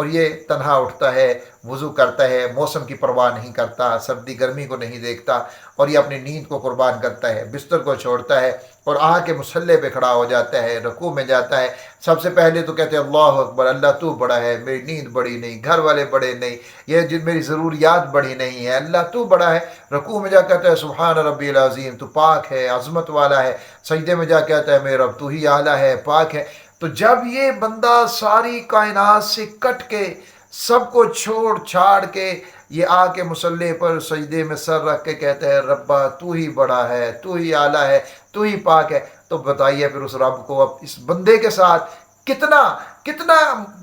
اور یہ تنہا اٹھتا ہے، وضو کرتا ہے، موسم کی پرواہ نہیں کرتا، سردی گرمی کو نہیں دیکھتا، اور یہ اپنی نیند کو قربان کرتا ہے، بستر کو چھوڑتا ہے اور آ کے مصلے پہ کھڑا ہو جاتا ہے، رکوع میں جاتا ہے، سب سے پہلے تو کہتے ہیں اللہ اکبر، اللہ تو بڑا ہے، میری نیند بڑی نہیں، گھر والے بڑے نہیں، یہ میری ضروریات بڑی نہیں ہے، اللہ تو بڑا ہے۔ رکوع میں جا کہتا ہے سبحان ربی العظیم، تو پاک ہے، عظمت والا ہے۔ سجدے میں جا کہتا ہے میرے رب تو ہی اعلیٰ ہے، پاک ہے۔ تو جب یہ بندہ ساری کائنات سے کٹ کے، سب کو چھوڑ چھاڑ کے، یہ آ کے مصلی پر سجدے میں سر رکھ کے کہتا ہے ربا تو ہی بڑا ہے، تو ہی اعلیٰ ہے، تو ہی پاک ہے، تو بتائیے پھر اس رب کو اب اس بندے کے ساتھ کتنا کتنا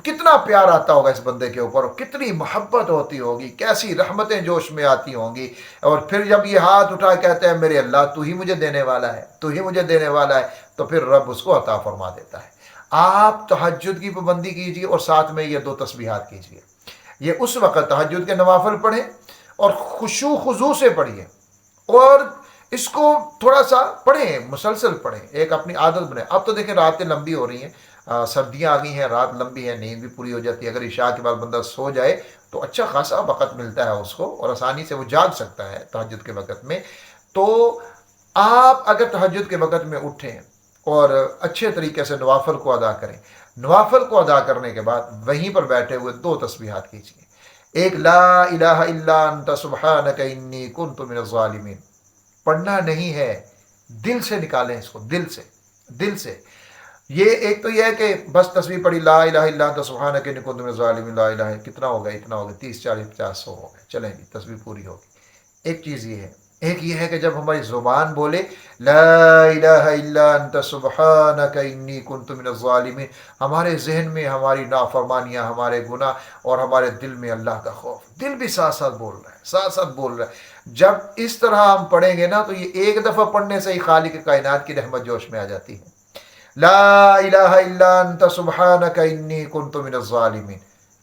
کتنا پیار آتا ہوگا اس بندے کے اوپر، کتنی محبت ہوتی ہوگی، کیسی رحمتیں جوش میں آتی ہوں گی۔ اور پھر جب یہ ہاتھ اٹھا کہتا ہے میرے اللہ تو ہی مجھے دینے والا ہے، تو ہی مجھے دینے والا ہے، تو پھر رب اس کو عطا فرما دیتا ہے۔ آپ تہجد کی پابندی کیجیے اور ساتھ میں یہ 2 تسبیحات کیجیے۔ یہ اس وقت تہجد کے نوافل پڑھیں اور خشوع خضوع سے پڑھیے، اور اس کو تھوڑا سا پڑھیں، مسلسل پڑھیں، ایک اپنی عادت بنائیں۔ اب تو دیکھیں راتیں لمبی ہو رہی ہیں، سردیاں آ گئی ہیں، رات لمبی ہے، نیند بھی پوری ہو جاتی ہے۔ اگر عشاء کے بعد بندہ سو جائے تو اچھا خاصا وقت ملتا ہے اس کو، اور آسانی سے وہ جاگ سکتا ہے تہجد کے وقت میں۔ تو آپ اگر تہجد کے وقت میں اٹھیں اور اچھے طریقے سے نوافل کو ادا کریں، نوافل کو ادا کرنے کے بعد وہیں پر بیٹھے ہوئے 2 تسبیحات کیجیے۔ ایک لا الہ الا انت سبحانک انی کنت من الظالمین، پڑھنا نہیں ہے، دل سے نکالیں اس کو، دل سے، دل سے۔ یہ ایک تو یہ ہے کہ بس تسبیح پڑھی لا الہ الا انت سبحانک انی کنت من الظالمین، لا الہ، کتنا ہو گیا، اتنا ہو گیا، 30 40 50 100 ہو گئے، چلیں جی تسبیح پوری ہوگی۔ ایک چیز یہ ہے، ایک یہ ہے کہ جب ہماری زبان بولے لا الہ الا انت سبحانک انی کنت من الظالمین، ہمارے ذہن میں ہماری نافرمانیاں، ہمارے گناہ، اور ہمارے دل میں اللہ کا خوف، دل بھی ساتھ ساتھ بول رہا ہے، ساتھ ساتھ بول رہا ہے۔ جب اس طرح ہم پڑھیں گے نا تو یہ ایک دفعہ پڑھنے سے ہی خالق کائنات کی رحمت جوش میں آ جاتی ہے۔ لا الہ الا انت سبحانک انی کنت من الظالمین،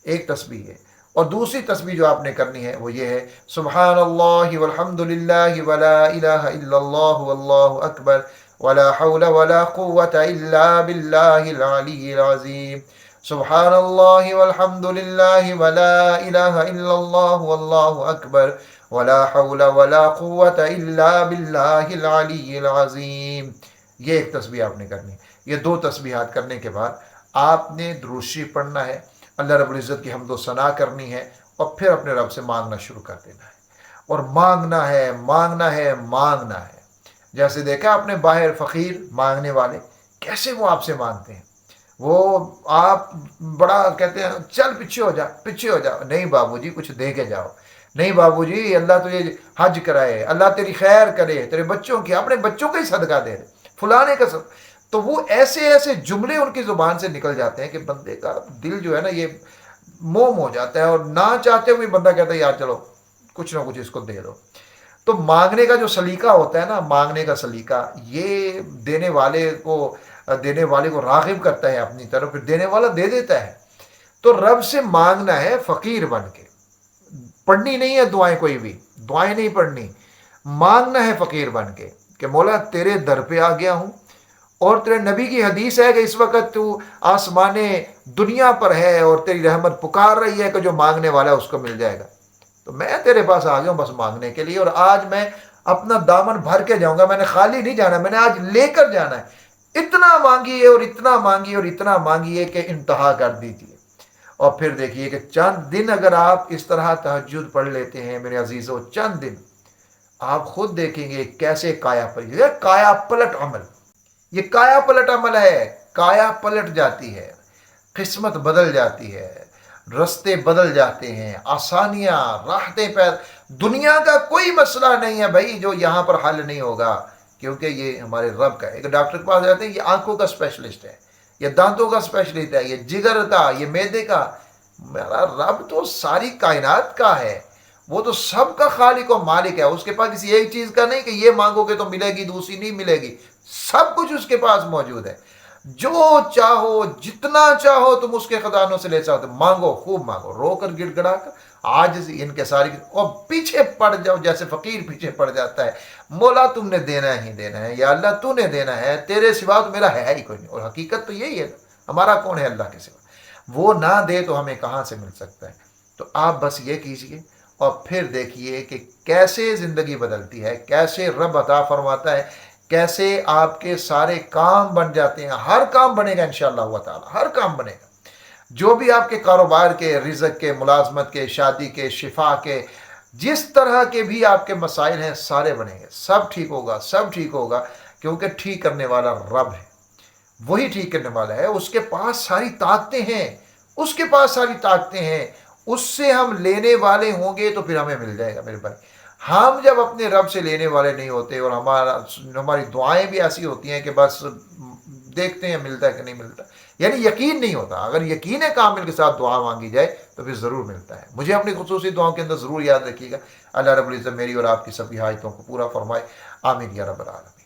ایک تسبیح ہے۔ اور دوسری تسبیح جو آپ نے کرنی ہے وہ یہ ہے سبحان اللہ والحمد للہ ولا الہ الا اللہ واللہ اکبر ولا حول ولا قوة الا باللہ العلی العظیم، سبحان اللہ والحمد للہ ولا الہ الا اللہ واللہ اکبر ولا حول ولا قوة الا باللہ العلی العظیم۔ یہ ایک تسبیح آپ نے کرنی ہے۔ یہ 2 تسبیحات کرنے کے بعد آپ نے درود شریف پڑھنا ہے، اللہ رب العزت کی حمد و ثنا کرنی ہے، اور پھر اپنے رب سے مانگنا شروع کر دینا ہے، اور مانگنا ہے، مانگنا ہے، مانگنا ہے۔ جیسے دیکھا آپ نے باہر فقیر مانگنے والے کیسے وہ آپ سے مانگتے ہیں، وہ آپ بڑا کہتے ہیں چل پیچھے ہو جا، پیچھے ہو جا، نہیں بابو جی کچھ دے کے جاؤ، نہیں بابو جی اللہ تجھے حج کرائے، اللہ تیری خیر کرے، تیرے بچوں کی، اپنے بچوں کا ہی صدقہ دے دے، فلانے کا صدقہ۔ تو وہ ایسے ایسے جملے ان کی زبان سے نکل جاتے ہیں کہ بندے کا دل جو ہے نا یہ موم ہو جاتا ہے، اور نہ چاہتے ہوئے بندہ کہتا ہے یار چلو کچھ نہ کچھ اس کو دے دو۔ تو مانگنے کا جو سلیقہ ہوتا ہے نا، مانگنے کا سلیقہ یہ دینے والے کو راغب کرتا ہے اپنی طرف، پھر دینے والا دے دیتا ہے۔ تو رب سے مانگنا ہے فقیر بن کے، پڑھنی نہیں ہے دعائیں، کوئی بھی دعائیں نہیں پڑھنی، مانگنا ہے فقیر بن کے کہ مولا تیرے در پہ آ گیا ہوں، اور تیرے نبی کی حدیث ہے کہ اس وقت تو آسمان دنیا پر ہے اور تیری رحمت پکار رہی ہے کہ جو مانگنے والا ہے اس کو مل جائے گا، تو میں تیرے پاس آ گیا ہوں بس مانگنے کے لیے، اور آج میں اپنا دامن بھر کے جاؤں گا، میں نے خالی نہیں جانا، میں نے آج لے کر جانا ہے۔ اتنا مانگیے اور اتنا مانگیے اور اتنا مانگیے کہ انتہا کر دیجیے۔ اور پھر دیکھیے کہ چند دن اگر آپ اس طرح تہجد پڑھ لیتے ہیں میرے عزیزوں، چند دن آپ خود دیکھیں گے کیسے کایا پلٹ، کایا پلٹ عمل، یہ کایا پلٹ عمل ہے، کایا پلٹ جاتی ہے، قسمت بدل جاتی ہے، رستے بدل جاتے ہیں، آسانیاں، راحتیں دنیا کا کوئی مسئلہ نہیں ہے بھائی جو یہاں پر حل نہیں ہوگا، کیونکہ یہ ہمارے رب کا ہے۔ ایک ڈاکٹر کے پاس جاتے ہیں، یہ آنکھوں کا اسپیشلسٹ ہے، یہ دانتوں کا اسپیشلسٹ ہے، یہ جگر کا، یہ معدے کا۔ میرا رب تو ساری کائنات کا ہے، وہ تو سب کا خالق و مالک ہے، اس کے پاس کسی ایک چیز کا نہیں کہ یہ مانگو گے تو ملے گی دوسری نہیں ملے گی، سب کچھ اس کے پاس موجود ہے۔ جو چاہو جتنا چاہو تم اس کے خزانوں سے لے سکتے، مانگو، خوب مانگو، رو کر گڑ گڑا کر، آج ان کے ساری، اور پیچھے پڑ جاؤ جیسے فقیر پیچھے پڑ جاتا ہے، مولا تم نے دینا ہی دینا ہے، یا اللہ تو نے دینا ہے، تیرے سوا تو میرا ہے ہی کوئی نہیں۔ اور حقیقت تو یہی ہے، ہمارا کون ہے اللہ کے سوا؟ وہ نہ دے تو ہمیں کہاں سے مل سکتا ہے؟ تو آپ بس یہ کیجئے اور پھر دیکھیے کہ کیسے زندگی بدلتی ہے، کیسے رب عطا فرماتا ہے، کیسے آپ کے سارے کام بن جاتے ہیں. ہر کام بنے گا انشاءاللہ تعالی، ہر کام بنے گا. جو بھی آپ کے کاروبار کے، رزق کے، ملازمت کے، شادی کے، شفا کے، جس طرح کے بھی آپ کے مسائل ہیں سارے بنیں گے. سب ٹھیک ہوگا، سب ٹھیک ہوگا، کیونکہ ٹھیک کرنے والا رب ہے. وہی ٹھیک کرنے والا ہے. اس کے پاس ساری طاقتیں ہیں، اس کے پاس ساری طاقتیں ہیں. اس سے ہم لینے والے ہوں گے تو پھر ہمیں مل جائے گا میرے بھائی. ہم جب اپنے رب سے لینے والے نہیں ہوتے اور ہماری دعائیں بھی ایسی ہوتی ہیں کہ بس دیکھتے ہیں ملتا ہے کہ نہیں ملتا، یعنی یقین نہیں ہوتا. اگر یقین کامل کے ساتھ دعا مانگی جائے تو پھر ضرور ملتا ہے. مجھے اپنی خصوصی دعاؤں کے اندر ضرور یاد رکھیے گا. اللہ رب العزت میری اور آپ کی سبھی حاجتوں کو پورا فرمائے. آمین یا رب العالمین.